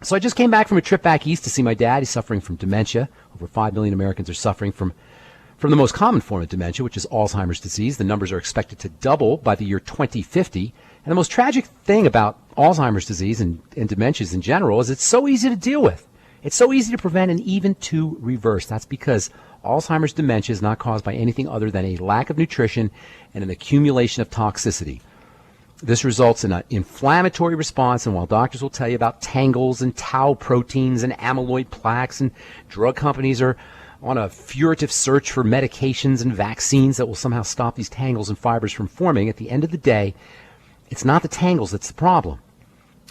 So I just came back from a trip back east to see my dad. He's suffering from dementia. Over 5 million Americans are suffering from the most common form of dementia, which is Alzheimer's disease. The numbers are expected to double by the year 2050. And the most tragic thing about Alzheimer's disease and dementias in general is it's so easy to deal with. It's so easy to prevent and even to reverse. That's because Alzheimer's dementia is not caused by anything other than a lack of nutrition and an accumulation of toxicity. This results in an inflammatory response, and while doctors will tell you about tangles and tau proteins and amyloid plaques, and drug companies are on a furtive search for medications and vaccines that will somehow stop these tangles and fibers from forming, at the end of the day, it's not the tangles that's the problem.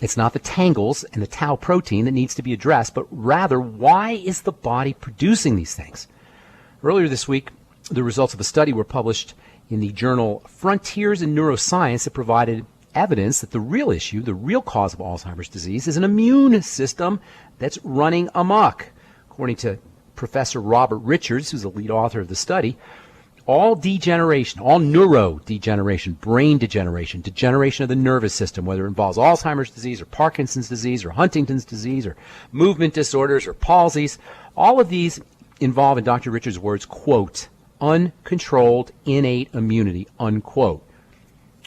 It's not the tangles and the tau protein that needs to be addressed, but rather, why is the body producing these things? Earlier this week, the results of a study were published in the journal Frontiers in Neuroscience that provided evidence that the real issue, the real cause of Alzheimer's disease, is an immune system that's running amok. According to Professor Robert Richards, who's the lead author of the study, all degeneration, all neurodegeneration, brain degeneration, degeneration of the nervous system, whether it involves Alzheimer's disease or Parkinson's disease or Huntington's disease or movement disorders or palsies, all of these involve, in Dr. Richards' words, quote, uncontrolled innate immunity, unquote.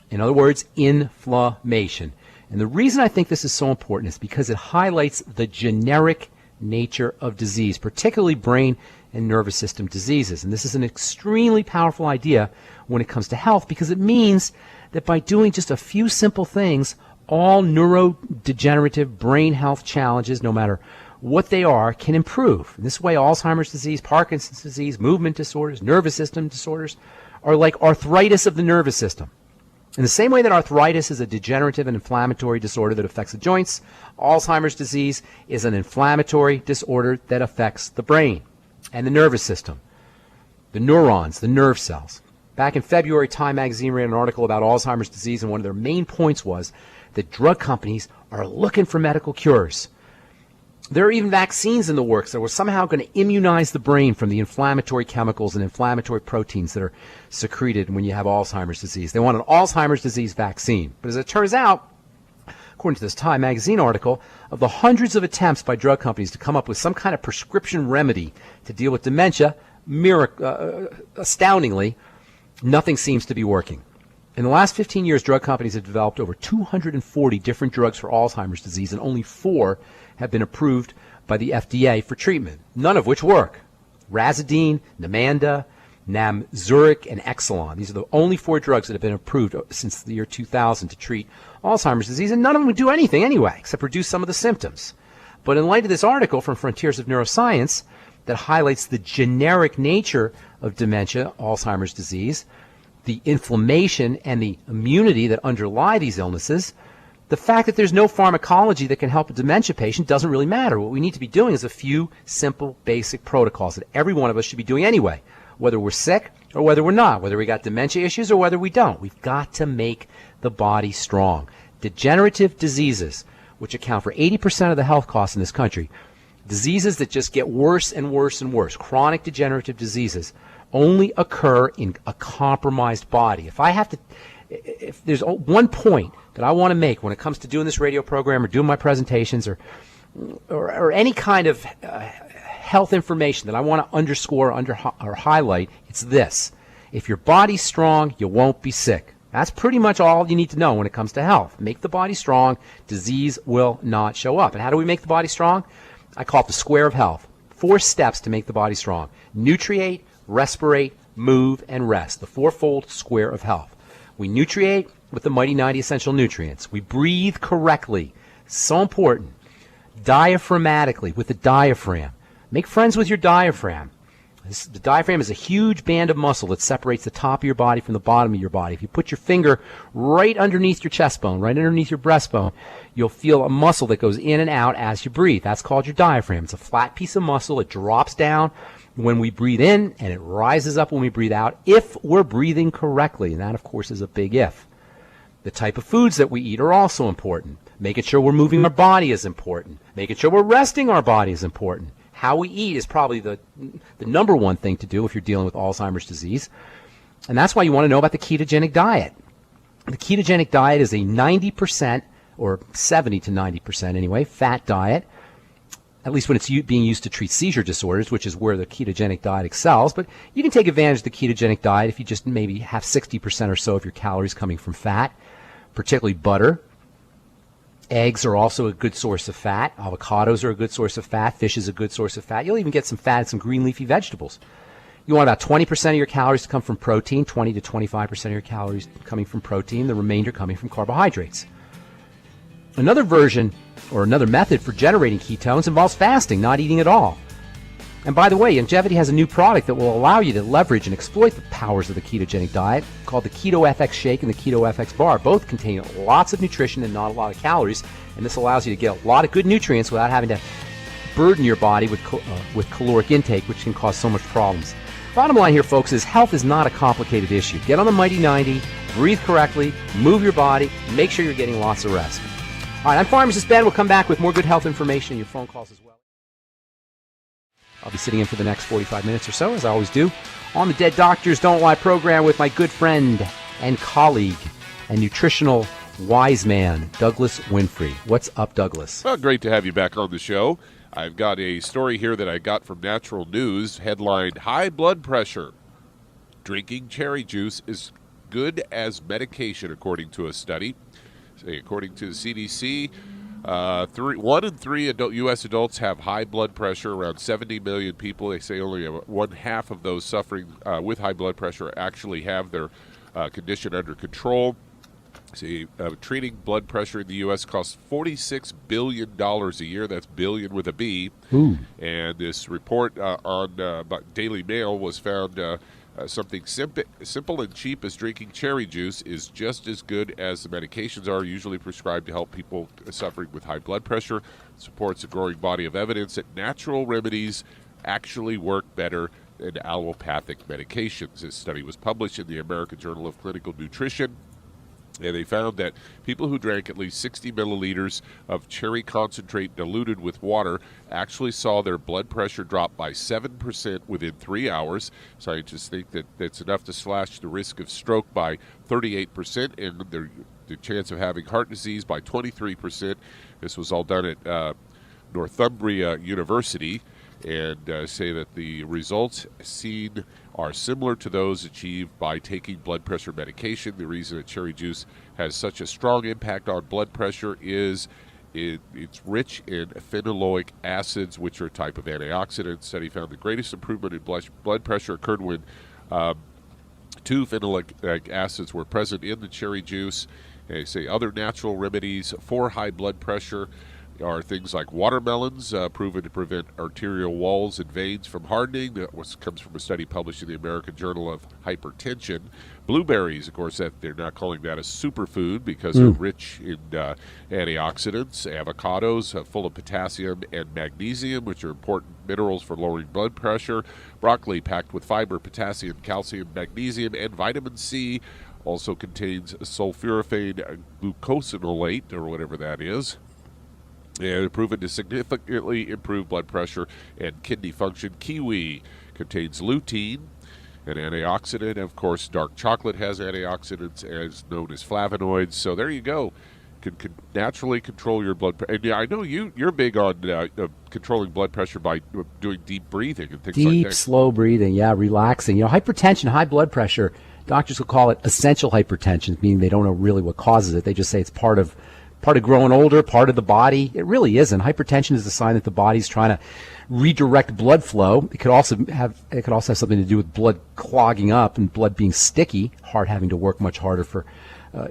In other words, inflammation. And the reason I think this is so important is because it highlights the generic nature of disease, particularly brain and nervous system diseases. And this is an extremely powerful idea when it comes to health, because it means that by doing just a few simple things, all neurodegenerative brain health challenges, no matter what they are, can improve. In this way, Alzheimer's disease, Parkinson's disease, movement disorders, nervous system disorders are like arthritis of the nervous system. In the same way that arthritis is a degenerative and inflammatory disorder that affects the joints, Alzheimer's disease is an inflammatory disorder that affects the brain and the nervous system, the neurons, the nerve cells. Back in February, Time magazine ran an article about Alzheimer's disease, and one of their main points was that drug companies are looking for medical cures. There are even vaccines in the works that were somehow going to immunize the brain from the inflammatory chemicals and inflammatory proteins that are secreted when you have Alzheimer's disease. They want an Alzheimer's disease vaccine. But as it turns out, according to this Time magazine article, of the hundreds of attempts by drug companies to come up with some kind of prescription remedy to deal with dementia, astoundingly, nothing seems to be working. In the last 15 years, drug companies have developed over 240 different drugs for Alzheimer's disease, and only 4 have been approved by the FDA for treatment, none of which work. Razidine, Namenda, Namzuric, and Exelon. These are the only 4 drugs that have been approved since the year 2000 to treat Alzheimer's disease, and none of them would do anything anyway, except reduce some of the symptoms. But in light of this article from Frontiers of Neuroscience that highlights the generic nature of dementia, Alzheimer's disease, the inflammation and the immunity that underlie these illnesses, the fact that there's no pharmacology that can help a dementia patient doesn't really matter. What we need to be doing is a few simple, basic protocols that every one of us should be doing anyway, whether we're sick or whether we're not, whether we got dementia issues or whether we don't. We've got to make the body strong. Degenerative diseases, which account for 80% of the health costs in this country, diseases that just get worse and worse and worse, chronic degenerative diseases, only occur in a compromised body. If there's one point that I want to make when it comes to doing this radio program or doing my presentations or any kind of health information that I want to underscore or highlight, it's this. If your body's strong, you won't be sick. That's pretty much all you need to know when it comes to health. Make the body strong, disease will not show up. And how do we make the body strong? I call it the square of health. 4 steps to make the body strong. Nutriate, respirate, move, and rest. The 4-fold square of health. We nutriate with the Mighty 90 essential nutrients. We breathe correctly. So important. Diaphragmatically, with the diaphragm. Make friends with your diaphragm. The diaphragm is a huge band of muscle that separates the top of your body from the bottom of your body. If you put your finger right underneath your chest bone, right underneath your breastbone, you'll feel a muscle that goes in and out as you breathe. That's called your diaphragm. It's a flat piece of muscle. It drops down when we breathe in, and it rises up when we breathe out, if we're breathing correctly. And that, of course, is a big if. The type of foods that we eat are also important. Making sure we're moving our body is important. Making sure we're resting our body is important. How we eat is probably the number one thing to do if you're dealing with Alzheimer's disease. And that's why you want to know about the ketogenic diet. The ketogenic diet is a 90% or 70 to 90% anyway, fat diet, at least when it's being used to treat seizure disorders, which is where the ketogenic diet excels. But you can take advantage of the ketogenic diet if you just maybe have 60% or so of your calories coming from fat, particularly butter. Eggs are also a good source of fat. Avocados are a good source of fat. Fish is a good source of fat. You'll even get some fat in some green leafy vegetables. You want about 20% of your calories to come from protein, 20 to 25% of your calories coming from protein, the remainder coming from carbohydrates. Another version or another method for generating ketones involves fasting, not eating at all. And by the way, Youngevity has a new product that will allow you to leverage and exploit the powers of the ketogenic diet called the Keto FX Shake and the Keto FX Bar. Both contain lots of nutrition and not a lot of calories, and this allows you to get a lot of good nutrients without having to burden your body with caloric intake, which can cause so much problems. Bottom line here, folks, is health is not a complicated issue. Get on the Mighty 90, breathe correctly, move your body, make sure you're getting lots of rest. All right, I'm Pharmacist Ben. We'll come back with more good health information and your phone calls as well. I'll be sitting in for the next 45 minutes or so, as I always do, on the Dead Doctors Don't Lie program with my good friend and colleague and nutritional wise man, Douglas Winfrey. What's up, Douglas? Well, great to have you back on the show. I've got a story here that I got from Natural News, headlined, High Blood Pressure. Drinking cherry juice is good as medication, according to a study. According to the CDC, 1 in 3 U.S. adults have high blood pressure, around 70 million people. They say only one half of those suffering with high blood pressure actually have their condition under control. See, treating blood pressure in the U.S. costs $46 billion a year. That's billion with a B. Ooh. And this report on Daily Mail was found something simple and cheap as drinking cherry juice is just as good as the medications are usually prescribed to help people suffering with high blood pressure. It supports a growing body of evidence that natural remedies actually work better than allopathic medications. This study was published in the American Journal of Clinical Nutrition. And they found that people who drank at least 60 milliliters of cherry concentrate diluted with water actually saw their blood pressure drop by 7% within 3 hours. Scientists think that that's enough to slash the risk of stroke by 38% and the chance of having heart disease by 23%. This was all done at Northumbria University, and say that the results seen are similar to those achieved by taking blood pressure medication. The reason that cherry juice has such a strong impact on blood pressure is it's rich in phenolic acids, which are a type of antioxidant. The study found the greatest improvement in blood pressure occurred when 2 phenolic acids were present in the cherry juice. And they say other natural remedies for high blood pressure are things like watermelons, proven to prevent arterial walls and veins from hardening. That comes from a study published in the American Journal of Hypertension. Blueberries, of course, that they're not calling that a superfood because they're rich in antioxidants. Avocados, full of potassium and magnesium, which are important minerals for lowering blood pressure. Broccoli, packed with fiber, potassium, calcium, magnesium, and vitamin C, also contains sulforaphane glucosinolate, or whatever that is. And proven to significantly improve blood pressure and kidney function. Kiwi contains lutein, an antioxidant. Of course, dark chocolate has antioxidants as known as flavonoids. So there you go. Can naturally control your blood pressure. And yeah, I know you're big on controlling blood pressure by doing deep breathing and things like that. Deep, slow breathing, yeah, relaxing. Hypertension, high blood pressure, doctors will call it essential hypertension, meaning they don't know really what causes it. They just say it's part of growing older, part of the body. It really isn't. Hypertension is a sign that the body's trying to redirect blood flow. It could also have something to do with blood clogging up and blood being sticky, heart having to work much harder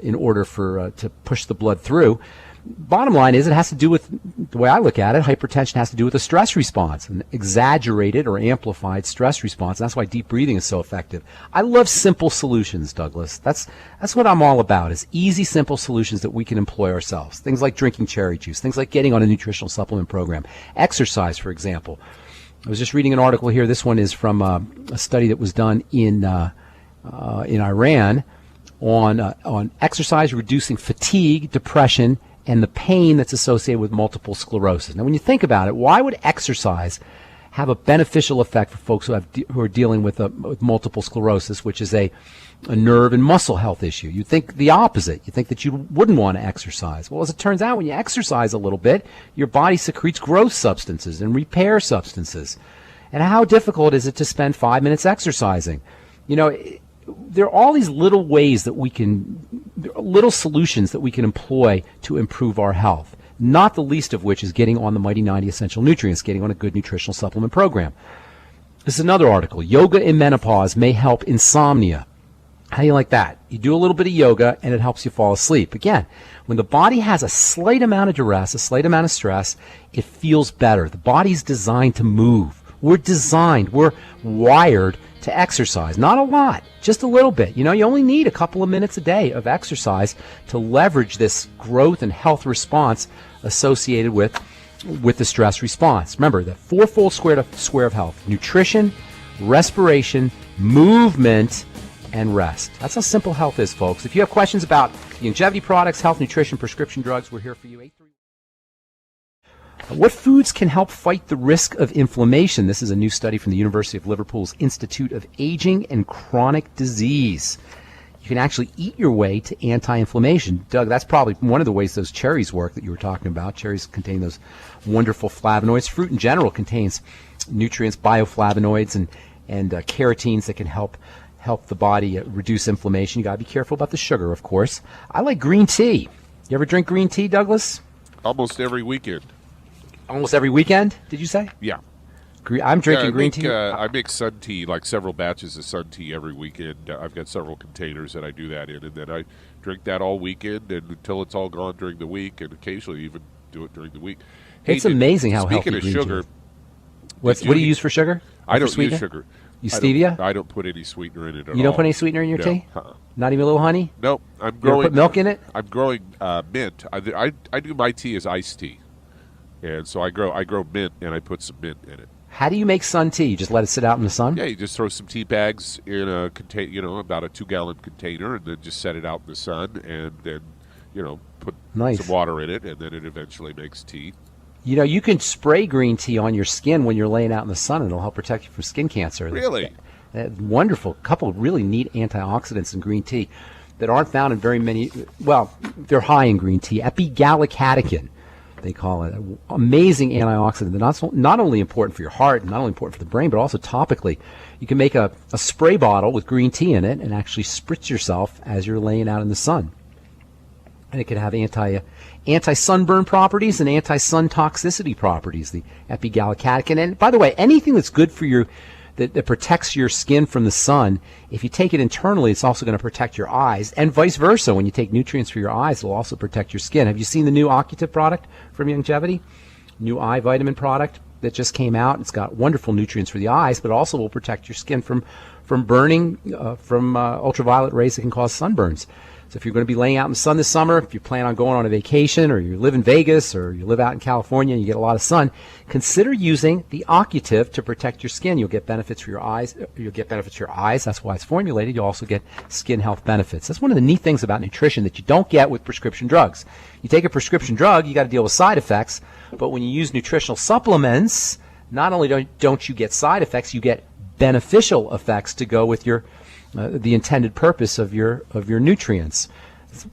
in order to push the blood through. Bottom line is, it has to do with, the way I look at it, hypertension has to do with a stress response, an exaggerated or amplified stress response. That's why deep breathing is so effective. I love simple solutions, Douglas. That's what I'm all about, is easy, simple solutions that we can employ ourselves. Things like drinking cherry juice, things like getting on a nutritional supplement program, exercise, for example. I was just reading an article here. This one is from a study that was done in Iran on exercise reducing fatigue, depression, and the pain that's associated with multiple sclerosis. Now, when you think about it, why would exercise have a beneficial effect for folks who are dealing with multiple sclerosis, which is a a nerve and muscle health issue. You think the opposite. You think that you wouldn't want to exercise. Well, as it turns out, when you exercise a little bit, your body secretes growth substances and repair substances. And how difficult is it to spend 5 minutes exercising? You know, there are all these little ways that we can, little solutions that we can employ to improve our health. Not the least of which is getting on the Mighty 90 Essential Nutrients, getting on a good nutritional supplement program. This is another article. Yoga in menopause may help insomnia. How do you like that? You do a little bit of yoga and it helps you fall asleep. Again, when the body has a slight amount of duress, a slight amount of stress, it feels better. The body's designed to move. We're wired to exercise. Not a lot, just a little bit. You know, you only need a couple of minutes a day of exercise to leverage this growth and health response associated with the stress response. Remember, the fourfold square of health: nutrition, respiration, movement, and rest. That's how simple health is, folks. If you have questions about Youngevity products, health, nutrition, prescription drugs, we're here for you. 831. What foods can help fight the risk of inflammation? This is a new study from the University of Liverpool's Institute of Aging and Chronic Disease. You can actually eat your way to anti-inflammation. Doug, that's probably one of the ways those cherries work that you were talking about. Cherries contain those wonderful flavonoids. Fruit in general contains nutrients, bioflavonoids, and carotenes that can help the body reduce inflammation. You got to be careful about the sugar, of course. I like green tea. You ever drink green tea, Douglas? Almost every weekend. Almost every weekend, did you say? Yeah. I'm drinking green tea. I make sun tea, like several batches of sun tea every weekend. I've got several containers that I do that in, and then I drink that all weekend and until it's all gone during the week, and occasionally even do it during the week. It's amazing how healthy green tea is. Speaking of sugar, what do you use for sugar? I don't use sugar. You stevia? I don't put any sweetener in it at all. You don't put any sweetener in your tea? Not even a little honey? No. I'm growing. You ever put milk in it? I'm growing mint. I do my tea as iced tea. And so I grow mint, and I put some mint in it. How do you make sun tea? You just let it sit out in the sun? Yeah, you just throw some tea bags in a container, about a 2-gallon container, and then just set it out in the sun, and then, put some water in it, and then it eventually makes tea. You know, you can spray green tea on your skin when you're laying out in the sun, and it'll help protect you from skin cancer. Really? Wonderful. Couple of really neat antioxidants in green tea that aren't found in very many. Well, they're high in green tea. Epigallocatechin, they call it. Amazing antioxidant. They're not only important for your heart, not only important for the brain, but also topically. You can make a spray bottle with green tea in it and actually spritz yourself as you're laying out in the sun. And it can have anti-sunburn properties and anti-sun toxicity properties, the epigallocatechin. And by the way, anything that's good for you, that protects your skin from the sun, if you take it internally, it's also going to protect your eyes, and vice versa. When you take nutrients for your eyes, it'll also protect your skin. Have you seen the new Occutive product from Youngevity? New eye vitamin product that just came out. It's got wonderful nutrients for the eyes, but also will protect your skin from burning, from ultraviolet rays that can cause sunburns. So if you're going to be laying out in the sun this summer, if you plan on going on a vacation, or you live in Vegas, or you live out in California and you get a lot of sun, consider using the Occutive to protect your skin. You'll get benefits for your eyes. You'll get benefits for your eyes. That's why it's formulated. You'll also get skin health benefits. That's one of the neat things about nutrition that you don't get with prescription drugs. You take a prescription drug, you got to deal with side effects. But when you use nutritional supplements, not only don't you get side effects, you get beneficial effects to go with your the intended purpose of your nutrients.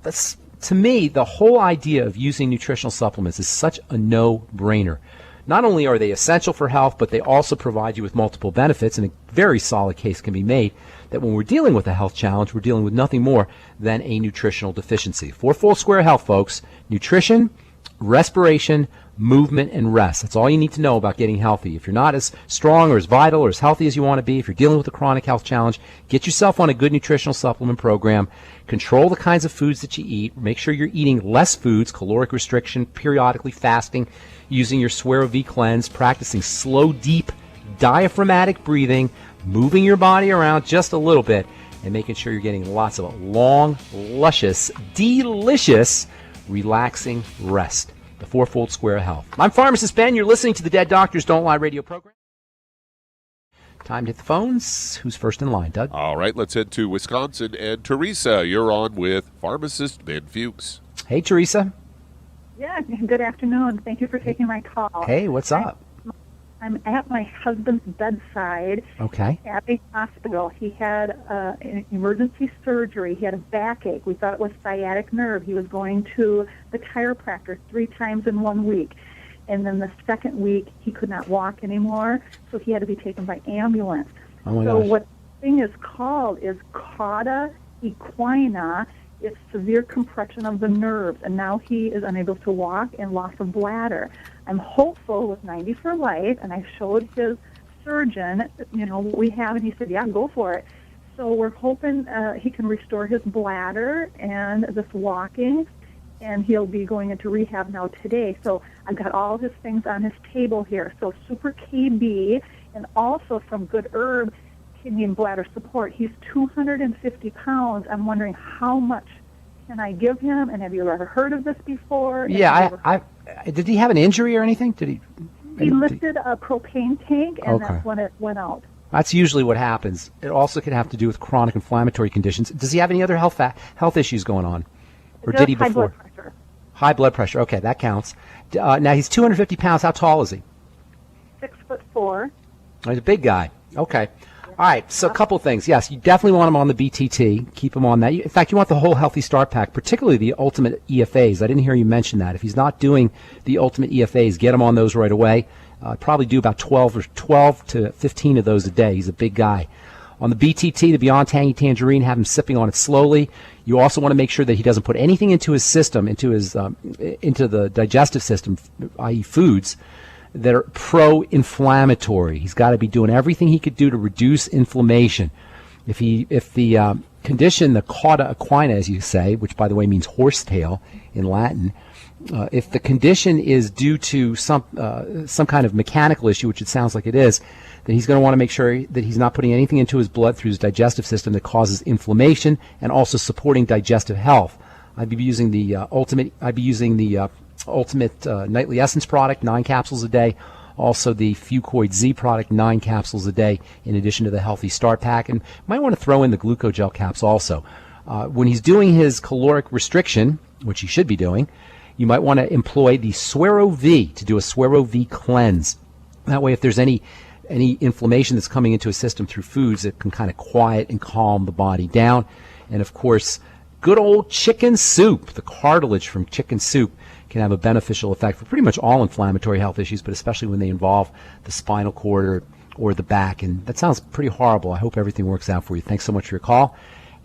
That's, to me, the whole idea of using nutritional supplements is such a no-brainer. Not only are they essential for health, but they also provide you with multiple benefits, and a very solid case can be made that when we're dealing with a health challenge, we're dealing with nothing more than a nutritional deficiency. Fourfold square health, folks: nutrition, respiration, movement, and rest. That's all you need to know about getting healthy. If you're not as strong or as vital or as healthy as you want to be, if you're dealing with a chronic health challenge, get yourself on a good nutritional supplement program. Control the kinds of foods that you eat. Make sure you're eating less foods, caloric restriction, periodically fasting, using your Suero V cleanse, practicing slow, deep, diaphragmatic breathing, moving your body around just a little bit, and making sure you're getting lots of long, luscious, delicious, relaxing rest. The fourfold square of health. I'm Pharmacist Ben. You're listening to the Dead Doctors Don't Lie radio program. Time to hit the phones. Who's first in line, Doug? All right, let's head to Wisconsin. And Teresa, you're on with Pharmacist Ben Fuchs. Hey, Teresa. Yeah, good afternoon. Thank you for taking my call. Hey, what's up? I'm at my husband's bedside Okay. at a hospital. He had an emergency surgery. He had a backache. We thought it was sciatic nerve. He was going to the chiropractor 3 times in 1 week. And then the second week, he could not walk anymore, so he had to be taken by ambulance. Oh my So gosh. what the thing is called is cauda equina. It's severe compression of the nerves, and now he is unable to walk and loss of bladder. I'm hopeful with 90 for life, and I showed his surgeon, what we have, and he said, yeah, go for it. So we're hoping he can restore his bladder and this walking, and he'll be going into rehab now today. So I've got all his things on his table here. So Super KB, and also some good herb kidney and bladder support. He's 250 pounds. I'm wondering how much can I give him, and have you ever heard of this before? Yeah, did he have an injury or anything? He lifted a propane tank, and Okay. that's when it went out. That's usually what happens. It also could have to do with chronic inflammatory conditions. Does he have any other health issues going on? Or Just did he high before? blood pressure. High blood pressure. Okay, that counts. Now, he's 250 pounds. How tall is he? 6'4". Oh, he's a big guy. Okay. All right, so a couple of things. Yes, you definitely want him on the BTT. Keep him on that. In fact, you want the whole Healthy Start Pack, particularly the Ultimate EFAs. I didn't hear you mention that. If he's not doing the Ultimate EFAs, get him on those right away. Probably do about 12 to 15 of those a day. He's a big guy. On the BTT, the Beyond Tangy Tangerine, have him sipping on it slowly. You also want to make sure that he doesn't put anything into his system, into the digestive system, i.e. foods, that are pro-inflammatory. He's got to be doing everything he could do to reduce inflammation. If the condition, the cauda equina, as you say, which by the way means horsetail in Latin, if the condition is due to some kind of mechanical issue, which it sounds like it is, then he's going to want to make sure that he's not putting anything into his blood through his digestive system that causes inflammation, and also supporting digestive health. I'd be using the Ultimate Nightly Essence product, 9 capsules a day. Also the Fucoid Z product, 9 capsules a day, in addition to the Healthy Start Pack. And might want to throw in the Glucogel caps also. When he's doing his caloric restriction, which he should be doing, you might want to employ the Suero V to do a Suero V cleanse. That way, if there's any inflammation that's coming into his system through foods, it can kind of quiet and calm the body down. And of course, good old chicken soup. The cartilage from chicken soup can have a beneficial effect for pretty much all inflammatory health issues, but especially when they involve the spinal cord or the back. And that sounds pretty horrible. I hope everything works out for you. Thanks so much for your call.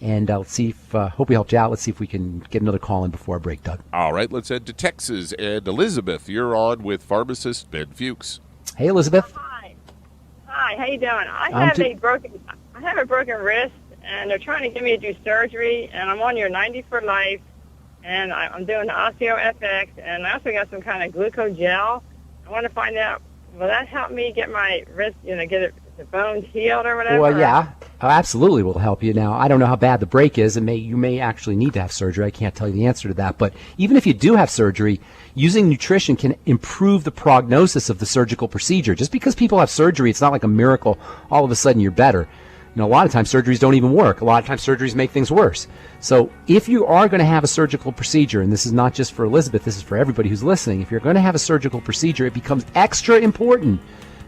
And let's see if, hope we helped you out. Let's see if we can get another call in before our break, Doug. All right, let's head to Texas. And Elizabeth, you're on with pharmacist Ben Fuchs. Hey, Elizabeth. Hi, how you doing? I have a broken wrist, and they're trying to get me to do surgery, and I'm on your 90 for life, and I'm doing the OsteoFX, and I also got some kind of glucogel. I want to find out, will that help me get my wrist, get the bones healed or whatever? Well, yeah, absolutely will help you. Now, I don't know how bad the break is, and you may actually need to have surgery. I can't tell you the answer to that. But even if you do have surgery, using nutrition can improve the prognosis of the surgical procedure. Just because people have surgery, it's not like a miracle. All of a sudden, you're better. A lot of times surgeries don't even work. A lot of times surgeries make things worse. So if you are going to have a surgical procedure, and this is not just for Elizabeth, this is for everybody who's listening, if you're going to have a surgical procedure, it becomes extra important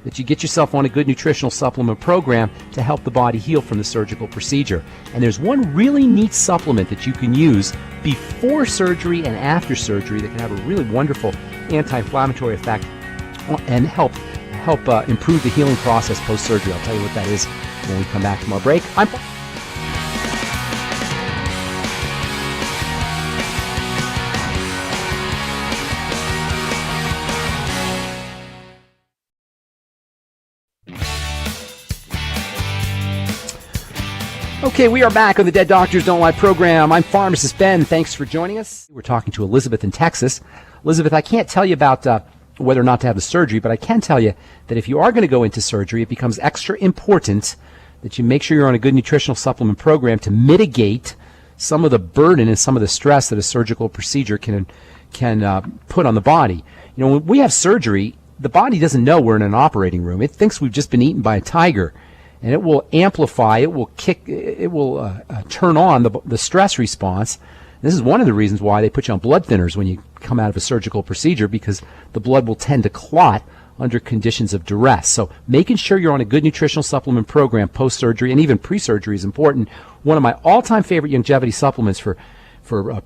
that you get yourself on a good nutritional supplement program to help the body heal from the surgical procedure. And there's one really neat supplement that you can use before surgery and after surgery that can have a really wonderful anti-inflammatory effect and help improve the healing process post-surgery. I'll tell you what that is when we come back from our break. Okay, we are back on the Dead Doctors Don't Lie program. I'm Pharmacist Ben. Thanks for joining us. We're talking to Elizabeth in Texas. Elizabeth, I can't tell you about whether or not to have the surgery, but I can tell you that if you are going to go into surgery, it becomes extra important that you make sure you're on a good nutritional supplement program to mitigate some of the burden and some of the stress that a surgical procedure can put on the body. When we have surgery, the body doesn't know we're in an operating room. It thinks we've just been eaten by a tiger, and it will amplify, it will turn on the stress response. This is one of the reasons why they put you on blood thinners when you come out of a surgical procedure, because the blood will tend to clot under conditions of duress. So making sure you're on a good nutritional supplement program post-surgery and even pre-surgery is important. One of my all-time favorite Youngevity supplements for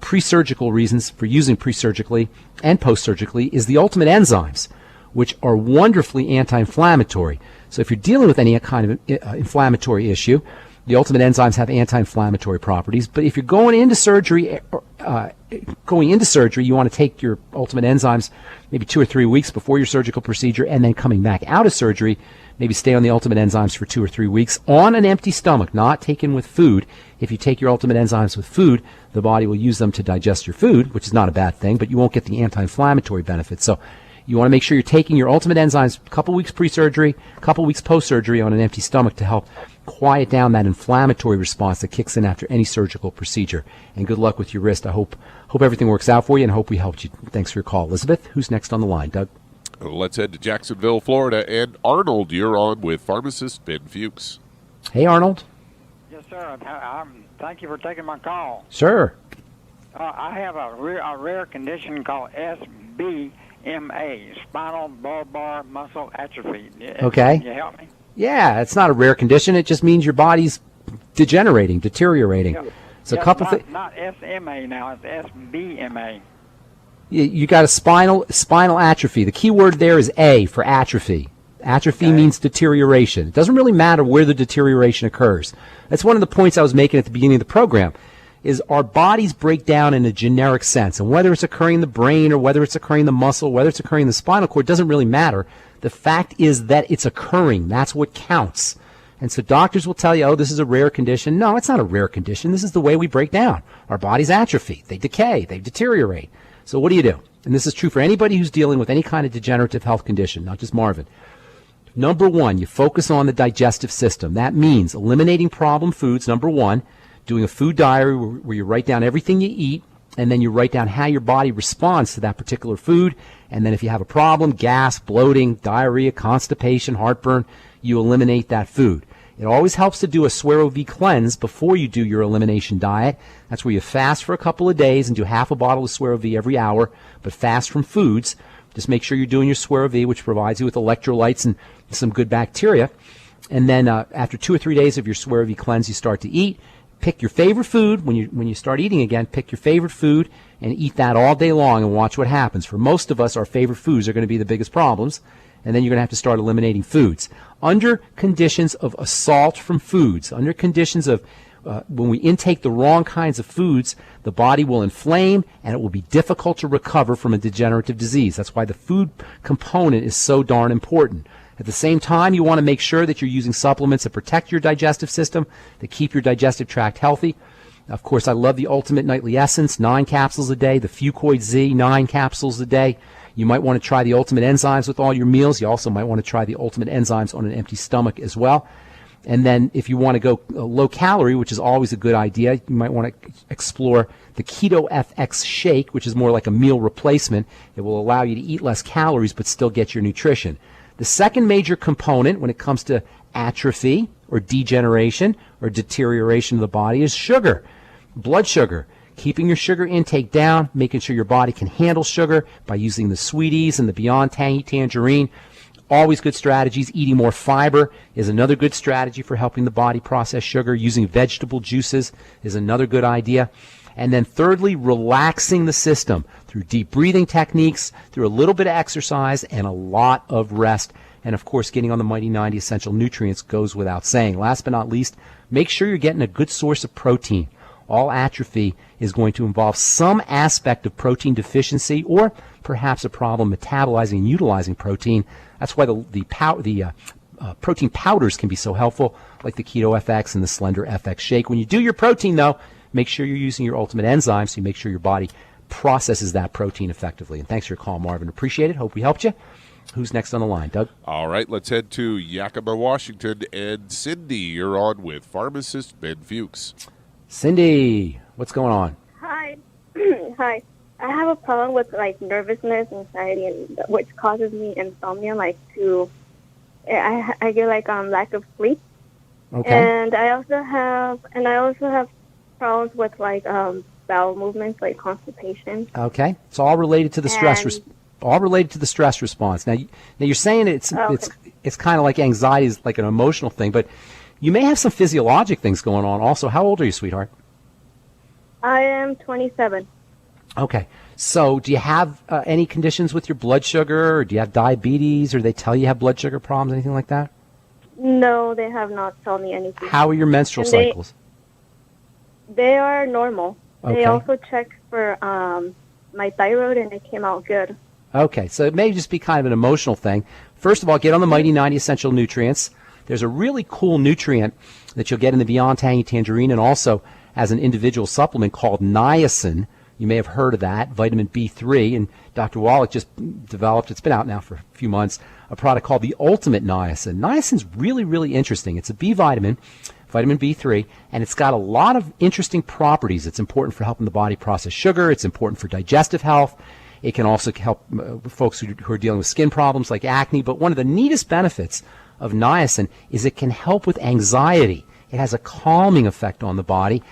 pre-surgical reasons, for using pre-surgically and post-surgically, is the Ultimate Enzymes, which are wonderfully anti-inflammatory. So if you're dealing with any kind of inflammatory issue, the Ultimate Enzymes have anti-inflammatory properties. But if you're going into surgery, you want to take your Ultimate Enzymes maybe 2 or 3 weeks before your surgical procedure, and then coming back out of surgery, maybe stay on the Ultimate Enzymes for 2 or 3 weeks on an empty stomach, not taken with food. If you take your Ultimate Enzymes with food, the body will use them to digest your food, which is not a bad thing, but you won't get the anti-inflammatory benefits. So you want to make sure you're taking your Ultimate Enzymes a couple weeks pre-surgery, a couple weeks post-surgery on an empty stomach to help quiet down that inflammatory response that kicks in after any surgical procedure. And good luck with your wrist. I hope everything works out for you, and hope we helped you. Thanks for your call. Elizabeth, who's next on the line? Doug? Let's head to Jacksonville, Florida. And Arnold, you're on with pharmacist Ben Fuchs. Hey, Arnold. Yes, sir. Thank you for taking my call. Sure. I have a rare condition called SBMA, spinal bulbar muscle atrophy. Okay. Can you help me? Yeah, it's not a rare condition. It just means your body's deteriorating. Yeah. So a couple things. Not SMA now. It's SBMA. You got a spinal atrophy. The key word there is A for atrophy. Atrophy means deterioration. It doesn't really matter where the deterioration occurs. That's one of the points I was making at the beginning of the program, is our bodies break down in a generic sense. And whether it's occurring in the brain or whether it's occurring in the muscle, whether it's occurring in the spinal cord, doesn't really matter. The fact is that it's occurring. That's what counts. And so doctors will tell you, oh, this is a rare condition. No, it's not a rare condition. This is the way we break down. Our bodies atrophy. They decay. They deteriorate. So what do you do? And this is true for anybody who's dealing with any kind of degenerative health condition, not just Marvin. Number one, you focus on the digestive system. That means eliminating problem foods, number one, doing a food diary where you write down everything you eat, and then you write down how your body responds to that particular food. And then if you have a problem, gas, bloating, diarrhea, constipation, heartburn, you eliminate that food. It always helps to do a Suero V cleanse before you do your elimination diet. That's where you fast for a couple of days and do half a bottle of Suero V every hour, but fast from foods. Just make sure you're doing your Suero V, which provides you with electrolytes and some good bacteria. And then after 2 or 3 days of your Suero V cleanse, you start to eat. Pick your favorite food. When you start eating again, pick your favorite food and eat that all day long and watch what happens. For most of us, our favorite foods are going to be the biggest problems, and then you're going to have to start eliminating foods. Under conditions of assault from foods, under conditions of when we intake the wrong kinds of foods, the body will inflame and it will be difficult to recover from a degenerative disease. That's why the food component is so darn important. At the same time, you want to make sure that you're using supplements that protect your digestive system, that keep your digestive tract healthy. Of course, I love the Ultimate Nightly Essence, 9 capsules a day, the Fucoid Z, 9 capsules a day. You might want to try the Ultimate Enzymes with all your meals. You also might want to try the Ultimate Enzymes on an empty stomach as well. And then if you want to go low calorie, which is always a good idea, you might want to explore the Keto FX Shake, which is more like a meal replacement. It will allow you to eat less calories but still get your nutrition. The second major component when it comes to atrophy or degeneration or deterioration of the body is sugar, blood sugar. Keeping your sugar intake down, making sure your body can handle sugar by using the Sweeties and the Beyond Tangy Tangerine. Always good strategies. Eating more fiber is another good strategy for helping the body process sugar. Using vegetable juices is another good idea. And then thirdly, relaxing the system through deep breathing techniques, through a little bit of exercise, and a lot of rest. And of course, getting on the Mighty 90 Essential Nutrients goes without saying. Last but not least, make sure you're getting a good source of protein. All atrophy is going to involve some aspect of protein deficiency or perhaps a problem metabolizing and utilizing protein. That's why the protein powders can be so helpful, like the Keto FX and the Slender FX Shake. When you do your protein, though, make sure you're using your Ultimate Enzymes so you make sure your body processes that protein effectively. And thanks for your call, Marvin. Appreciate it. Hope we helped you. Who's next on the line, Doug? All right, let's head to Yakima, Washington. And Cindy, you're on with pharmacist Ben Fuchs. Cindy, what's going on? Hi. Hi. I have a problem with nervousness, anxiety, and which causes me insomnia. I get lack of sleep. Okay. And I also have problems with bowel movements, like constipation. Okay. It's all related to the stress. all related to the stress response. Now you're saying it's kind of like anxiety is like an emotional thing, but you may have some physiologic things going on also. How old are you, sweetheart? I am 27. Okay. So do you have any conditions with your blood sugar, or do you have diabetes, or they tell you have blood sugar problems, anything like that? No, they have not told me anything. How are your menstrual cycles? They are normal. Okay. They also checked for my thyroid, and it came out good. Okay, so it may just be kind of an emotional thing. First of all, get on the Mighty 90 Essential Nutrients. There's a really cool nutrient that you'll get in the Beyond Tangy Tangerine and also as an individual supplement called niacin. You may have heard of that, vitamin B3, and Dr. Wallach just developed, it's been out now for a few months, a product called the Ultimate Niacin. Niacin's really, really interesting. It's a B vitamin, vitamin B3, and it's got a lot of interesting properties. It's important for helping the body process sugar. It's important for digestive health. It can also help folks who are dealing with skin problems like acne. But one of the neatest benefits of niacin is it can help with anxiety. It has a calming effect on the body.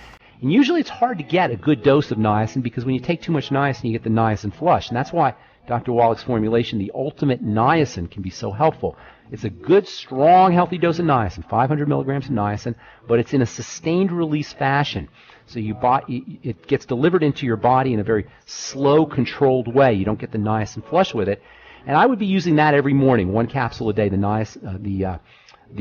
And usually it's hard to get a good dose of niacin because when you take too much niacin, you get the niacin flush. And that's why Dr. Wallach's formulation, the Ultimate Niacin, can be so helpful. It's a good, strong, healthy dose of niacin, 500 milligrams of niacin, but it's in a sustained release fashion. So it gets delivered into your body in a very slow, controlled way. You don't get the niacin flush with it. And I would be using that every morning, 1 capsule a day, the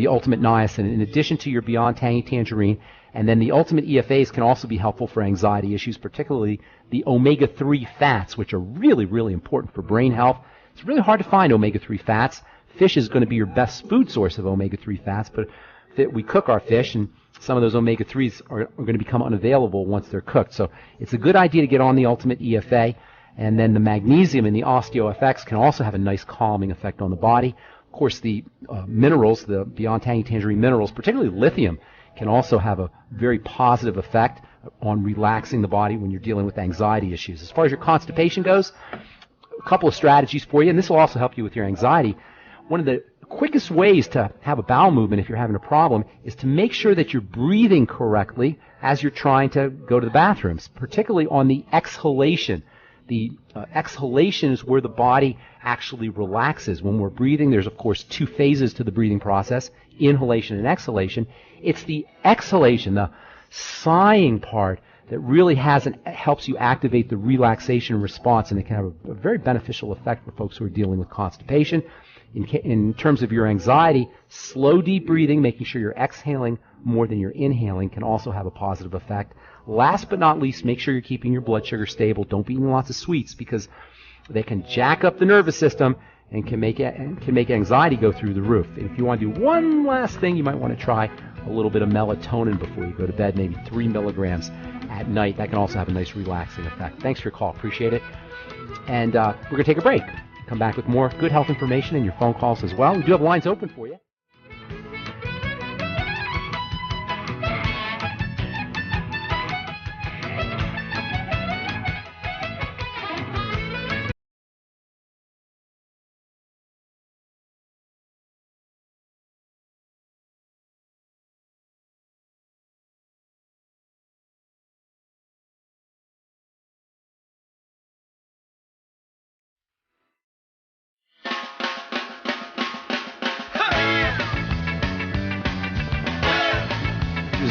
Ultimate Niacin, in addition to your Beyond Tangy Tangerine. And then the Ultimate EFAs can also be helpful for anxiety issues, particularly the omega-3 fats, which are really, really important for brain health. It's really hard to find omega-3 fats. Fish is going to be your best food source of omega-3 fats, but we cook our fish, and some of those omega-3s are going to become unavailable once they're cooked. So it's a good idea to get on the Ultimate EFA. And then the magnesium in the OsteoFX can also have a nice calming effect on the body. Of course, the minerals, the Beyond Tangy Tangerine minerals, particularly lithium, can also have a very positive effect on relaxing the body when you're dealing with anxiety issues. As far as your constipation goes, a couple of strategies for you, and this will also help you with your anxiety. One of the quickest ways to have a bowel movement if you're having a problem is to make sure that you're breathing correctly as you're trying to go to the bathrooms, particularly on the exhalation. The exhalation is where the body actually relaxes. When we're breathing, there's, of course, 2 phases to the breathing process, inhalation and exhalation. It's the exhalation, the sighing part, that really helps you activate the relaxation response, and it can have a very beneficial effect for folks who are dealing with constipation. In terms of your anxiety, slow, deep breathing, making sure you're exhaling more than you're inhaling, can also have a positive effect. Last but not least, make sure you're keeping your blood sugar stable. Don't be eating lots of sweets because they can jack up the nervous system and can make anxiety go through the roof. And if you want to do one last thing, you might want to try a little bit of melatonin before you go to bed, maybe 3 milligrams at night. That can also have a nice relaxing effect. Thanks for your call. Appreciate it. And we're going to take a break. Come back with more good health information and your phone calls as well. We do have lines open for you.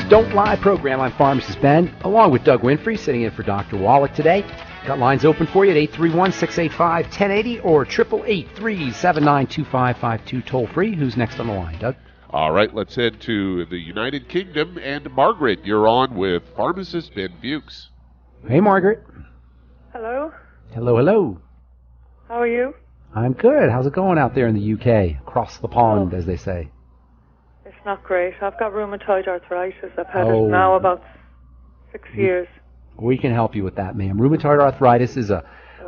Don't Lie program. I'm Pharmacist Ben, along with Doug Winfrey, sitting in for Dr. Wallach today. Got lines open for you at 831-685-1080 or 888-379-2552, toll free. Who's next on the line, Doug? All right, let's head to the United Kingdom. And Margaret, you're on with Pharmacist Ben Fuchs. Hey, Margaret. Hello. Hello, hello. How are you? I'm good. How's it going out there in the UK? Across the pond, as they say. It's not great. I've got rheumatoid arthritis. I've had it now about 6 years. We can help you with that, ma'am. Rheumatoid arthritis is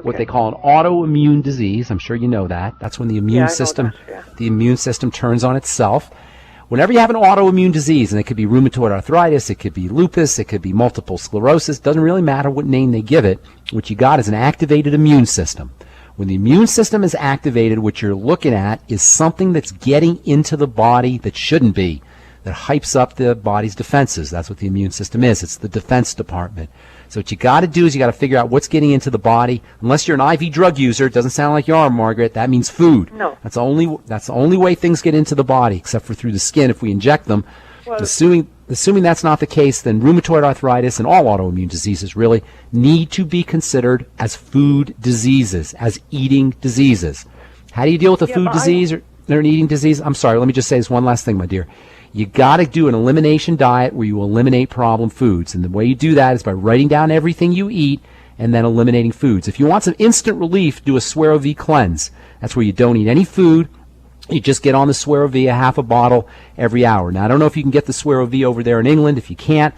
what they call an autoimmune disease. I'm sure you know that. That's when the immune system turns on itself. Whenever you have an autoimmune disease, and it could be rheumatoid arthritis, it could be lupus, it could be multiple sclerosis, doesn't really matter what name they give it. What you got is an activated immune system. When the immune system is activated, what you're looking at is something that's getting into the body that shouldn't be, that hypes up the body's defenses. That's what the immune system is. It's the defense department. So what you got to do is you got to figure out what's getting into the body. Unless you're an IV drug user, it doesn't sound like you are, Margaret. That means food. No. That's the only way things get into the body, except for through the skin if we inject them. Well, Assuming that's not the case, then rheumatoid arthritis and all autoimmune diseases really need to be considered as food diseases, as eating diseases. How do you deal with a food disease or an eating disease? I'm sorry, let me just say this one last thing, my dear. You got to do an elimination diet where you eliminate problem foods. And the way you do that is by writing down everything you eat and then eliminating foods. If you want some instant relief, do a Suero V cleanse. That's where you don't eat any food. You just get on the Suero V, a half a bottle every hour. Now, I don't know if you can get the Suero V over there in England. If you can't,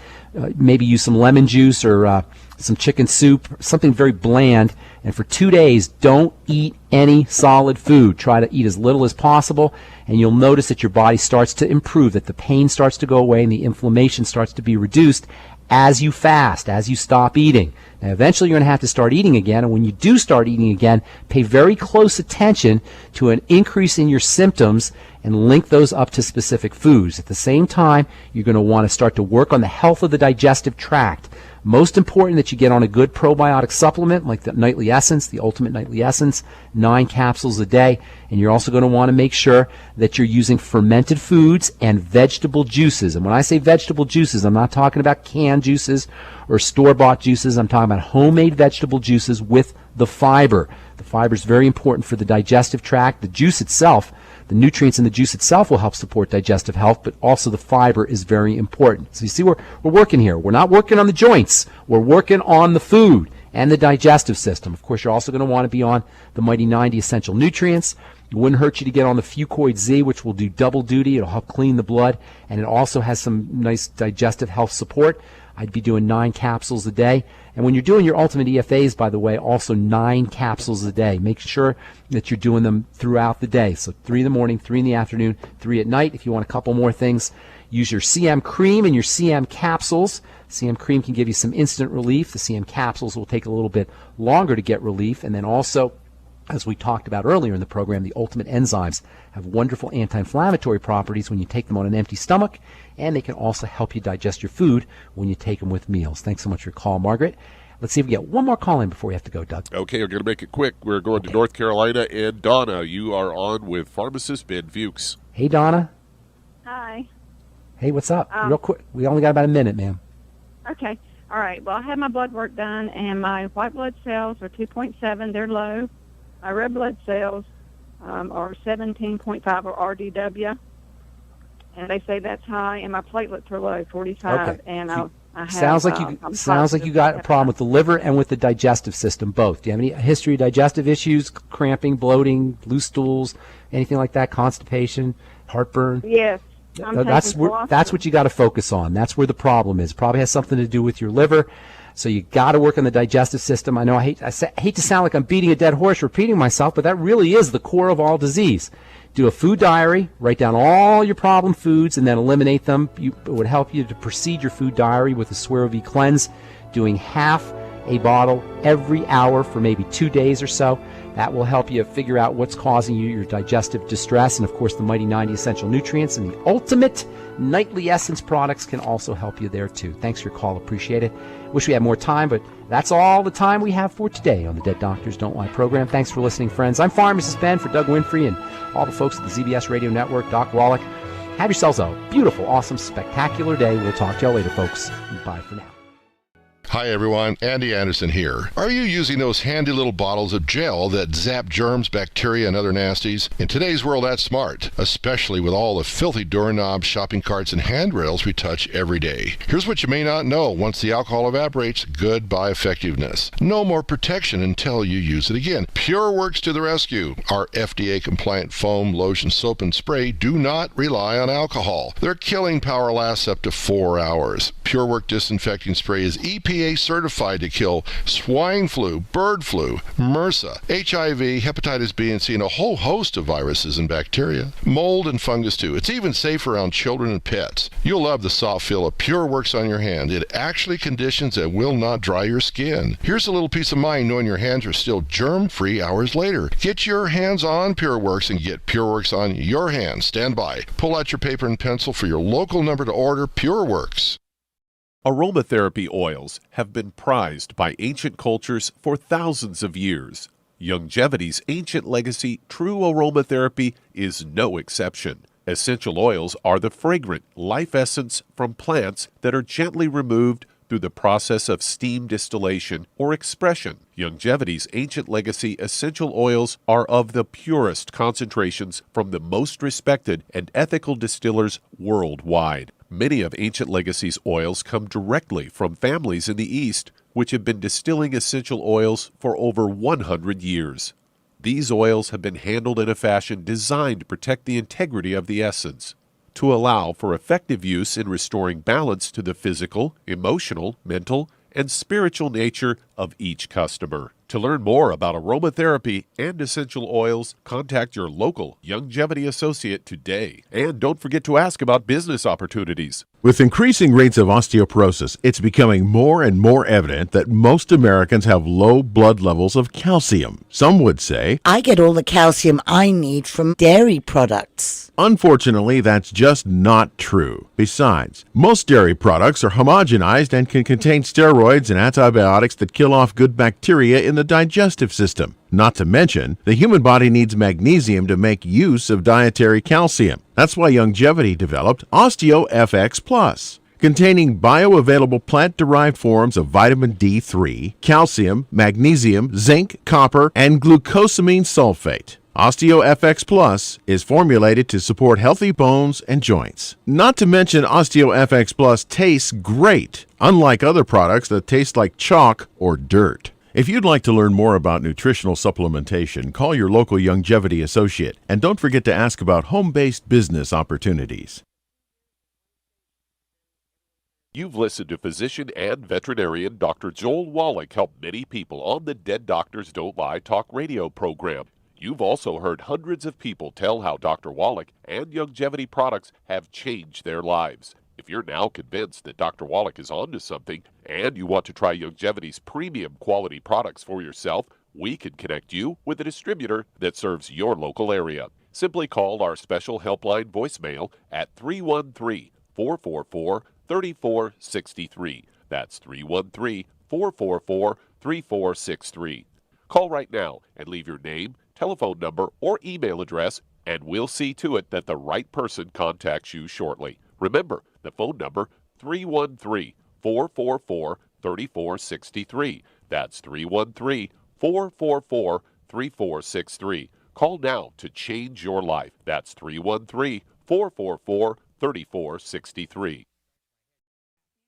maybe use some lemon juice or some chicken soup, something very bland. And for 2 days, don't eat any solid food. Try to eat as little as possible, and you'll notice that your body starts to improve, that the pain starts to go away and the inflammation starts to be reduced as you fast, as you stop eating. Now, eventually you're going to have to start eating again, and when you do start eating again, pay very close attention to an increase in your symptoms and link those up to specific foods. At the same time, you're going to want to start to work on the health of the digestive tract. Most important that you get on a good probiotic supplement like the Nightly Essence, the Ultimate Nightly Essence, 9 capsules a day. And you're also going to want to make sure that you're using fermented foods and vegetable juices. And when I say vegetable juices, I'm not talking about canned juices or store-bought juices. I'm talking about homemade vegetable juices with the fiber. The fiber is very important for the digestive tract. The juice itself, the nutrients in the juice itself will help support digestive health, but also the fiber is very important. So you see, we're working here. We're not working on the joints. We're working on the food and the digestive system. Of course, you're also going to want to be on the Mighty 90 Essential Nutrients. It wouldn't hurt you to get on the Fucoid Z, which will do double duty. It'll help clean the blood, and it also has some nice digestive health support. I'd be doing 9 capsules a day. And when you're doing your Ultimate EFAs, by the way, also 9 capsules a day. Make sure that you're doing them throughout the day. So 3 in the morning, 3 in the afternoon, 3 at night. If you want a couple more things, use your CM cream and your CM capsules. CM cream can give you some instant relief. The CM capsules will take a little bit longer to get relief. And then also, as we talked about earlier in the program, the Ultimate enzymes have wonderful anti-inflammatory properties when you take them on an empty stomach, and they can also help you digest your food when you take them with meals. Thanks so much for your call, Margaret. Let's see if we get one more call in before we have to go, Doug. Okay, we're going to make it quick. We're going to North Carolina, and Donna, you are on with pharmacist Ben Fuchs. Hey, Donna. Hi. Hey, what's up? Real quick. We only got about a minute, ma'am. Okay. All right. Well, I had my blood work done, and my white blood cells are 2.7. They're low. My red blood cells are 17.5 or RDW, and they say that's high. And my platelets are low, 45. Okay. And I have, sounds like you got a problem with the liver and with the digestive system, both. Do you have any history of digestive issues, cramping, bloating, loose stools, anything like that, constipation, heartburn? Yes. That's what you got to focus on. That's where the problem is. Probably has something to do with your liver. So you got to work on the digestive system. I know I hate to sound like I'm beating a dead horse, repeating myself, but that really is the core of all disease. Do a food diary, write down all your problem foods, and then eliminate them. It would help you to precede your food diary with a Suero V cleanse, doing half a bottle every hour for maybe 2 days or so. That will help you figure out what's causing you your digestive distress. And, of course, the Mighty 90 Essential Nutrients and the Ultimate Nightly Essence products can also help you there, too. Thanks for your call. Appreciate it. Wish we had more time, but that's all the time we have for today on the Dead Doctors Don't Lie program. Thanks for listening, friends. I'm Pharmacist Ben for Doug Winfrey and all the folks at the ZBS Radio Network, Doc Wallach. Have yourselves a beautiful, awesome, spectacular day. We'll talk to y'all later, folks. Bye for now. Hi everyone, Andy Anderson here. Are you using those handy little bottles of gel that zap germs, bacteria, and other nasties? In today's world, that's smart, especially with all the filthy doorknobs, shopping carts, and handrails we touch every day. Here's what you may not know. Once the alcohol evaporates, goodbye effectiveness. No more protection until you use it again. PureWorks to the rescue. Our FDA-compliant foam, lotion, soap, and spray do not rely on alcohol. Their killing power lasts up to 4 hours. PureWorks disinfecting spray is EPA certified to kill swine flu, bird flu, MRSA, HIV, hepatitis B and C, and a whole host of viruses and bacteria. Mold and fungus too. It's even safe around children and pets. You'll love the soft feel of PureWorks on your hand. It actually conditions and will not dry your skin. Here's a little peace of mind knowing your hands are still germ-free hours later. Get your hands on PureWorks and get PureWorks on your hands. Stand by. Pull out your paper and pencil for your local number to order PureWorks. Aromatherapy oils have been prized by ancient cultures for thousands of years. Youngevity's ancient legacy, true aromatherapy, is no exception. Essential oils are the fragrant life essence from plants that are gently removed through the process of steam distillation or expression. Youngevity's ancient legacy essential oils are of the purest concentrations from the most respected and ethical distillers worldwide. Many of Ancient Legacy's oils come directly from families in the East, which have been distilling essential oils for over 100 years. These oils have been handled in a fashion designed to protect the integrity of the essence, to allow for effective use in restoring balance to the physical, emotional, mental, and spiritual nature of each customer. To learn more about aromatherapy and essential oils, contact your local Youngevity associate today. And don't forget to ask about business opportunities. With increasing rates of osteoporosis, it's becoming more and more evident that most Americans have low blood levels of calcium. Some would say, I get all the calcium I need from dairy products. Unfortunately, that's just not true. Besides, most dairy products are homogenized and can contain steroids and antibiotics that kill off good bacteria in the digestive system. Not to mention, the human body needs magnesium to make use of dietary calcium. That's why Youngevity developed OsteoFX Plus, containing bioavailable plant-derived forms of vitamin D3, calcium, magnesium, zinc, copper, and glucosamine sulfate. OsteoFX Plus is formulated to support healthy bones and joints. Not to mention, OsteoFX Plus tastes great, unlike other products that taste like chalk or dirt. If you'd like to learn more about nutritional supplementation, call your local Youngevity associate, and don't forget to ask about home-based business opportunities. You've listened to physician and veterinarian Dr. Joel Wallach help many people on the Dead Doctors Don't Lie talk radio program. You've also heard hundreds of people tell how Dr. Wallach and Youngevity products have changed their lives. If you're now convinced that Dr. Wallach is onto something and you want to try Youngevity's premium quality products for yourself, we can connect you with a distributor that serves your local area. Simply call our special helpline voicemail at 313-444-3463. That's 313-444-3463. Call right now and leave your name, telephone number, or email address, and we'll see to it that the right person contacts you shortly. Remember, the phone number, 313-444-3463. That's 313-444-3463. Call now to change your life. That's 313-444-3463.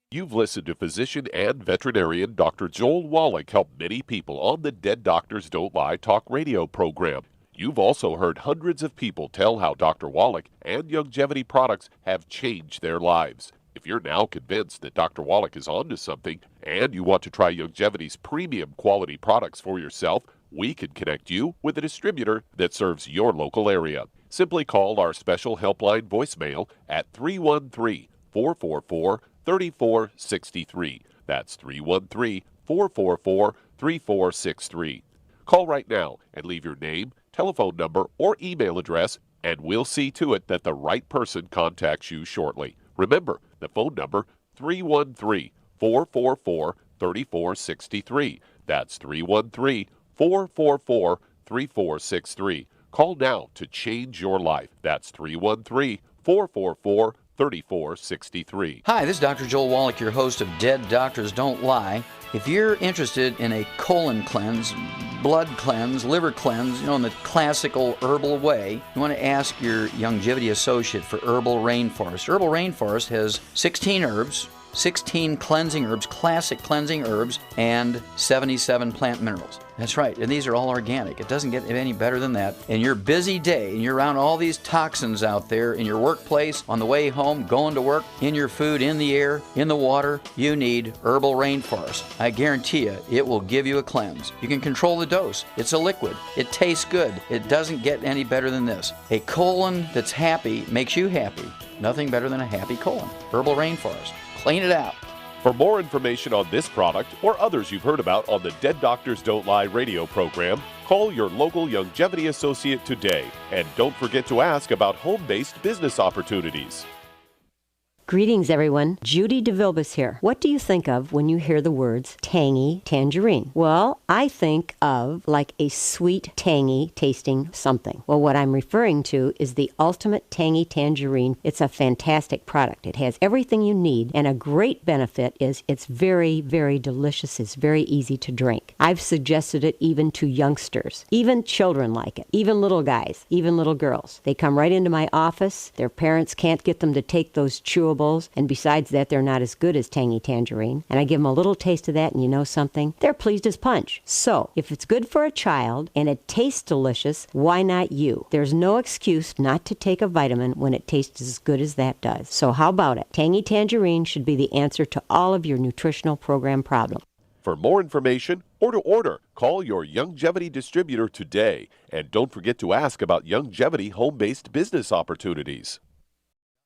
You've listened to physician and veterinarian Dr. Joel Wallach help many people on the Dead Doctors Don't Lie talk radio program. You've also heard hundreds of people tell how Dr. Wallach and Youngevity products have changed their lives. If you're now convinced that Dr. Wallach is onto something and you want to try Youngevity's premium quality products for yourself, we can connect you with a distributor that serves your local area. Simply call our special helpline voicemail at 313-444-3463. That's 313-444-3463. Call right now and leave your name, telephone number, or email address, and we'll see to it that the right person contacts you shortly. Remember, the phone number, 313-444-3463. That's 313-444-3463. Call now to change your life. That's 313-444-3463. Hi, this is Dr. Joel Wallach, your host of Dead Doctors Don't Lie. If you're interested in a colon cleanse, blood cleanse, liver cleanse, in the classical herbal way, you want to ask your Youngevity associate for Herbal Rainforest. Herbal Rainforest has 16 herbs, 16 cleansing herbs, classic cleansing herbs, and 77 plant minerals. That's right, and these are all organic. It doesn't get any better than that. In your busy day, and you're around all these toxins out there in your workplace, on the way home, going to work, in your food, in the air, in the water, you need Herbal Rainforest. I guarantee you, it will give you a cleanse. You can control the dose. It's a liquid. It tastes good. It doesn't get any better than this. A colon that's happy makes you happy. Nothing better than a happy colon. Herbal Rainforest. Clean it out. For more information on this product or others you've heard about on the Dead Doctors Don't Lie radio program, call your local Youngevity associate today. And don't forget to ask about home-based business opportunities. Greetings, everyone. Judy DeVilbus here. What do you think of when you hear the words tangy tangerine? Well, I think of like a sweet, tangy tasting something. Well, what I'm referring to is the Ultimate Tangy Tangerine. It's a fantastic product. It has everything you need, and a great benefit is it's very, very delicious. It's very easy to drink. I've suggested it even to youngsters. Even children like it. Even little guys. Even little girls. They come right into my office. Their parents can't get them to take those chewables, and besides that, they're not as good as Tangy Tangerine. And I give them a little taste of that, and you know something? They're pleased as punch. So, if it's good for a child and it tastes delicious, why not you? There's no excuse not to take a vitamin when it tastes as good as that does. So how about it? Tangy Tangerine should be the answer to all of your nutritional program problems. For more information or to order, call your Youngevity distributor today. And don't forget to ask about Youngevity home-based business opportunities.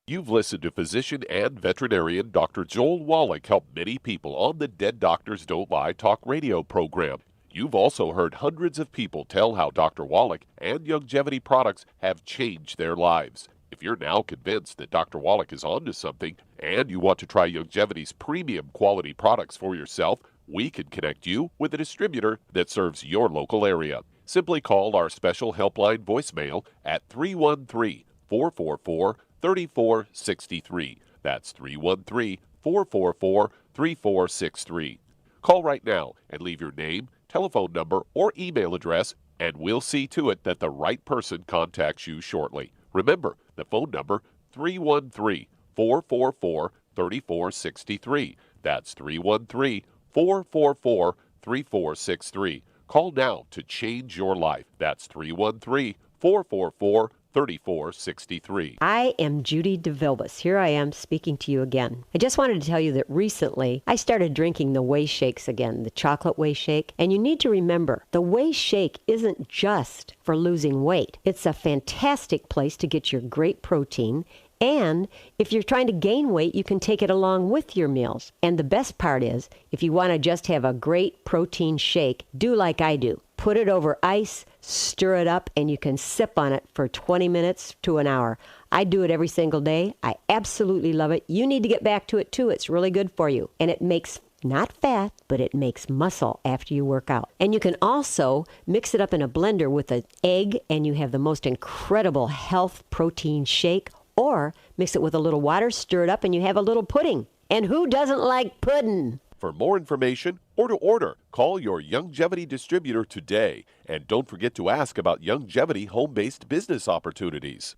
You've listened to physician and veterinarian Dr. Joel Wallach help many people on the Dead Doctors Don't Lie talk radio program. You've also heard hundreds of people tell how Dr. Wallach and Youngevity products have changed their lives. If you're now convinced that Dr. Wallach is onto something and you want to try Youngevity's premium quality products for yourself, we can connect you with a distributor that serves your local area. Simply call our special helpline voicemail at 313-444-3463. That's 313-444-3463. Call right now and leave your name, telephone number, or email address, and we'll see to it that the right person contacts you shortly. Remember, the phone number, 313-444-3463. That's 313-444-3463. Call now to change your life. That's 313-444-3463. 3463. I am Judy DeVilbus. Here I am speaking to you again. I just wanted to tell you that recently I started drinking the Whey Shakes again, the chocolate Whey Shake. And you need to remember, the Whey Shake isn't just for losing weight. It's a fantastic place to get your great protein. And if you're trying to gain weight, you can take it along with your meals. And the best part is, if you want to just have a great protein shake, do like I do. Put it over ice, stir it up, and you can sip on it for 20 minutes to an hour. I do it every single day. I absolutely love it. You need to get back to it too. It's really good for you. And it makes not fat, but it makes muscle after you work out. And you can also mix it up in a blender with an egg, and you have the most incredible health protein shake. Or mix it with a little water, stir it up, and you have a little pudding. And who doesn't like pudding? For more information or to order, call your Youngevity distributor today. And don't forget to ask about Youngevity home-based business opportunities.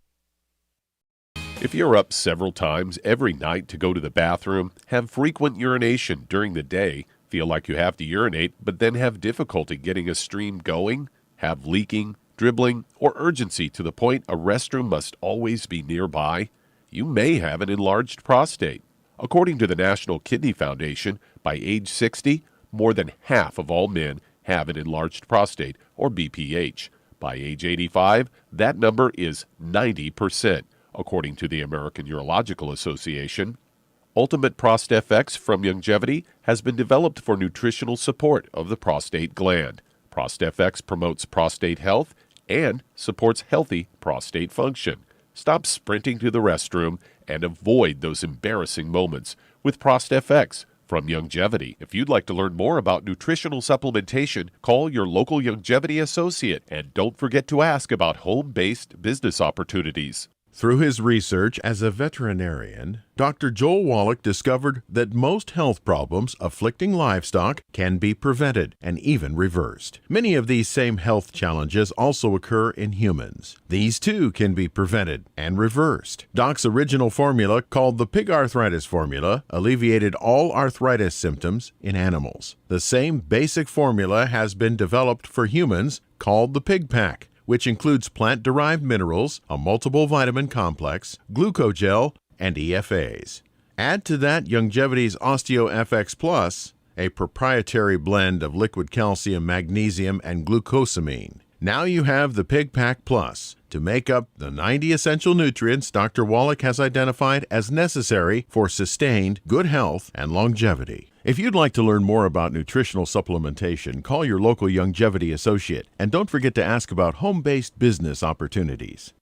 If you're up several times every night to go to the bathroom, have frequent urination during the day, feel like you have to urinate but then have difficulty getting a stream going, have leaking, dribbling, or urgency to the point a restroom must always be nearby, you may have an enlarged prostate. According to the National Kidney Foundation, by age 60, more than half of all men have an enlarged prostate, or BPH. By age 85, that number is 90%, according to the American Urological Association. Ultimate ProstFX from Youngevity has been developed for nutritional support of the prostate gland. ProstFX promotes prostate health and supports healthy prostate function. Stop sprinting to the restroom and avoid those embarrassing moments with ProstFX from Youngevity. If you'd like to learn more about nutritional supplementation, call your local Youngevity associate and don't forget to ask about home-based business opportunities. Through his research as a veterinarian, Dr. Joel Wallach discovered that most health problems afflicting livestock can be prevented and even reversed. Many of these same health challenges also occur in humans. These too can be prevented and reversed. Doc's original formula, called the pig arthritis formula, alleviated all arthritis symptoms in animals. The same basic formula has been developed for humans, called the Pig Pack, which includes plant-derived minerals, a multiple vitamin complex, glucogel, and EFAs. Add to that Youngevity's OsteoFX Plus, a proprietary blend of liquid calcium, magnesium, and glucosamine. Now you have the Pig Pack Plus to make up the 90 essential nutrients Dr. Wallach has identified as necessary for sustained good health and longevity. If you'd like to learn more about nutritional supplementation, call your local Youngevity associate, and don't forget to ask about home-based business opportunities.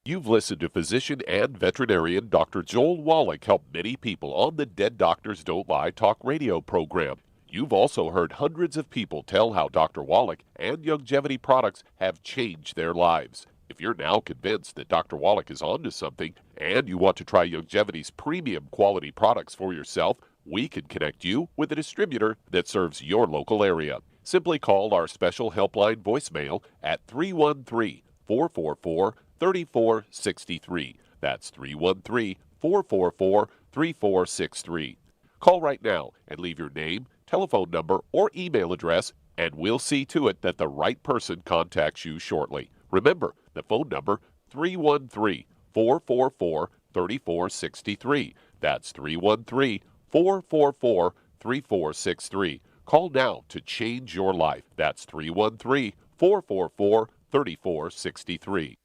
You've listened to physician and veterinarian Dr. Joel Wallach help many people on the Dead Doctors Don't Lie talk radio program. You've also heard hundreds of people tell how Dr. Wallach and Youngevity products have changed their lives. If you're now convinced that Dr. Wallach is onto something and you want to try Youngevity's premium quality products for yourself, we can connect you with a distributor that serves your local area. Simply call our special helpline voicemail at 313-444-3463. That's 313-444-3463. Call right now and leave your name, telephone number, or email address, and we'll see to it that the right person contacts you shortly. Remember, the phone number, 313-444-3463. That's 313-444-3463. Call now to change your life. That's 313-444-3463.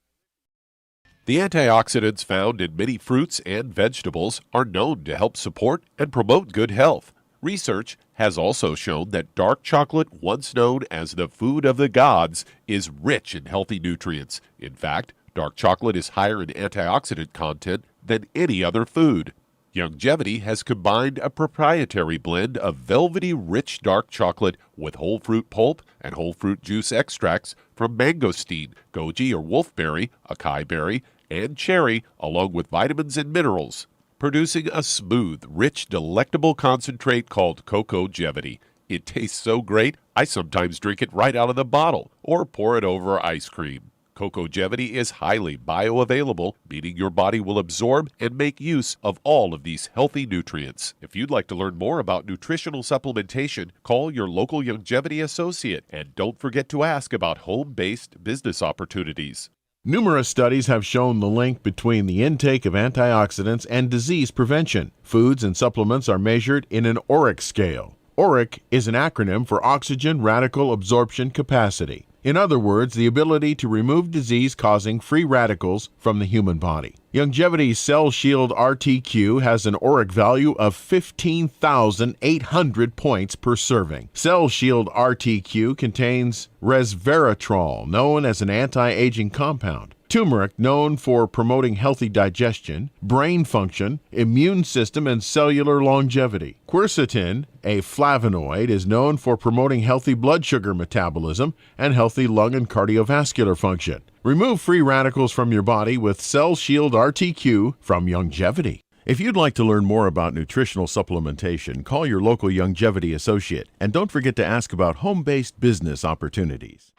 The antioxidants found in many fruits and vegetables are known to help support and promote good health. Research has also shown that dark chocolate, once known as the food of the gods, is rich in healthy nutrients. In fact, dark chocolate is higher in antioxidant content than any other food. Youngevity has combined a proprietary blend of velvety rich dark chocolate with whole fruit pulp and whole fruit juice extracts from mangosteen, goji or wolfberry, acai berry, and cherry, along with vitamins and minerals, producing a smooth, rich, delectable concentrate called Cocogevity. It tastes so great, I sometimes drink it right out of the bottle or pour it over ice cream. Cocogevity is highly bioavailable, meaning your body will absorb and make use of all of these healthy nutrients. If you'd like to learn more about nutritional supplementation, call your local Youngevity associate, and don't forget to ask about home-based business opportunities. Numerous studies have shown the link between the intake of antioxidants and disease prevention. Foods and supplements are measured in an ORAC scale. ORAC is an acronym for Oxygen Radical Absorption Capacity. In other words, the ability to remove disease-causing free radicals from the human body. Youngevity's Cell Shield RTQ has an ORAC value of 15,800 points per serving. Cell Shield RTQ contains resveratrol, known as an anti-aging compound, turmeric, known for promoting healthy digestion, brain function, immune system, and cellular longevity. Quercetin, a flavonoid, is known for promoting healthy blood sugar metabolism and healthy lung and cardiovascular function. Remove free radicals from your body with Cell Shield RTQ from Youngevity. If you'd like to learn more about nutritional supplementation, call your local Youngevity associate, and don't forget to ask about home-based business opportunities.